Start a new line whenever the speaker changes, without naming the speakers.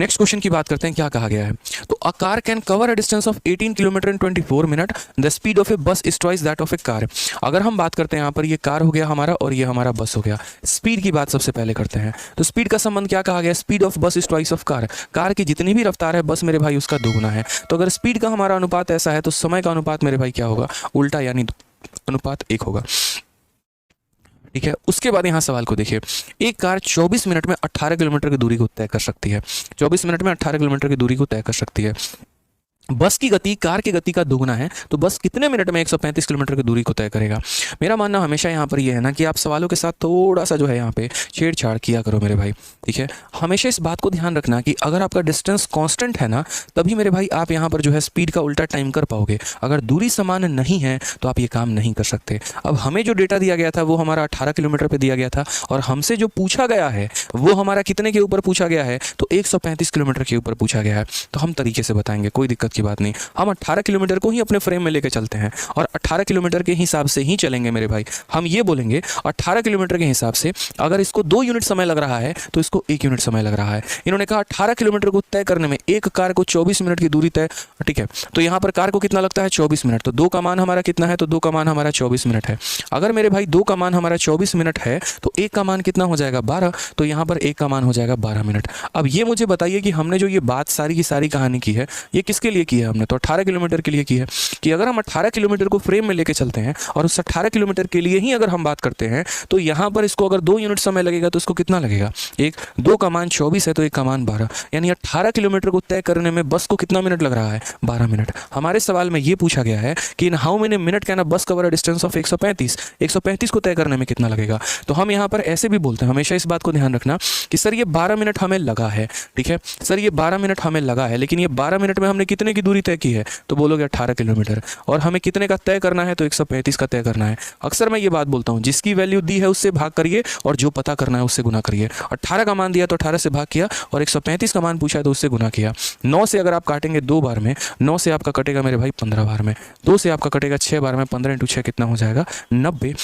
Next question की बात करते हैं, क्या कहा गया है। तो a car can cover a distance of 18 kilometre in 24 minute, the speed of a bus is twice that of a car. अगर हम बात करते हैं यहाँ पर, ये कार हो गया हमारा और ये हमारा बस हो गया। स्पीड की बात सबसे पहले करते हैं। तो स्पीड का संबंध क्या कहा गया, स्पीड ऑफ बस is twice of car. Car की जितनी भी रफ्तार है बस मेरे भाई उसका दोगुना है। तो अगर स्पीड का हमारा अनुपात ऐसा है तो समय का अनुपात मेरे भाई क्या होगा, उल्टा, यानी अनुपात 1 होगा। ठीक है, उसके बाद यहाँ सवाल को देखिए, एक कार 24 मिनट में 18 किलोमीटर की दूरी को तय कर सकती है। 24 मिनट में 18 किलोमीटर की दूरी को तय कर सकती है। बस की गति कार की गति का दोगुना है, तो बस कितने मिनट में 135 किलोमीटर की दूरी को तय करेगा। मेरा मानना हमेशा यहाँ पर ये है ना कि आप सवालों के साथ थोड़ा सा जो है यहाँ पे छेड़छाड़ किया करो मेरे भाई। ठीक है, हमेशा इस बात को ध्यान रखना कि अगर आपका डिस्टेंस कांस्टेंट है ना, तभी मेरे भाई आप यहाँ पर जो है स्पीड का उल्टा टाइम कर पाओगे। अगर दूरी समान नहीं है तो आप ये काम नहीं कर सकते। अब हमें जो डेटा दिया गया था वो हमारा 18 किलोमीटर पर दिया गया था, और हमसे जो पूछा गया है वो हमारा कितने के ऊपर पूछा गया है, तो 135 किलोमीटर के ऊपर पूछा गया है। तो हम तरीके से बताएंगे, कोई दिक्कत की बात नहीं। हम 18 किलोमीटर को ही अपने फ्रेम में लेके चलते हैं और 18 किलोमीटर के हिसाब से ही चलेंगे मेरे भाई। हम ये बोलेंगे 18 किलोमीटर के हिसाब से अगर इसको 2 यूनिट समय लग रहा है तो इसको 1 यूनिट समय लग रहा है। इन्होंने कहा 18 किलोमीटर को तय करने में एक कार को 24 मिनट की दूरी तय। ठीक है, तो यहाँ पर कार को कितना लगता है, 24 मिनट। तो 2 का मान हमारा कितना है, तो 2 का मान हमारा 24 मिनट है। अगर मेरे भाई 2 का मान हमारा 24 मिनट है तो 1 का मान कितना हो जाएगा, 12। तो यहाँ पर 1 का मान हो जाएगा 12 मिनट। अब ये मुझे बताइए कि हमने जो ये बात सारी की सारी कहानी की है ये किसके लिए की है, हमने तो 18 किलोमीटर के लिए की है। कि अगर हम 18 किलोमीटर को फ्रेम में लेके चलते हैं और उस 18 किलोमीटर के लिए ही अगर हम बात करते हैं तो यहाँ पर इसको अगर 2 यूनिट समय लगेगा तो इसको कितना लगेगा, 2 का मान 24 है तो 1 का मान 12, यानी 18 किलोमीटर को तय करने में बस को कितना मिनट लग रहा है, 12 मिनट। हमारे सवाल में ये पूछा गया है कि in how many minute can अ बस कवर अ डिस्टेंस ऑफ 135 को तय करने में कितना लगेगा। तो हम यहाँ पर ऐसे भी बोलते हैं, हमेशा इस बात को ध्यान रखना कि सर ये 12 मिनट हमें लगा है। ठीक है सर, ये 12 मिनट हमें लगा है, लेकिन ये 12 मिनट में हमने कितने की दूरी तय की है, तो बोलोगे 18 किलोमीटर, और हमें कितने का तय करना है, तो 135 का तय करना है। अक्सर मैं ये बात बोलता हूँ, जिसकी वैल्यू दी है उससे भाग करिए और जो पता करना है उससे गुना करिए। 18 का मान दिया तो 18 से भाग किया, और 135 का मान पूछा है तो उससे गुना किया। 9 से अगर आप काटेंगे 2 बार में, 9 से आपका कटेगा मेरे भाई 15 बार में, 2 से आपका कटेगा 6 बार में, 15 × 6 कितना हो जाएगा, 90।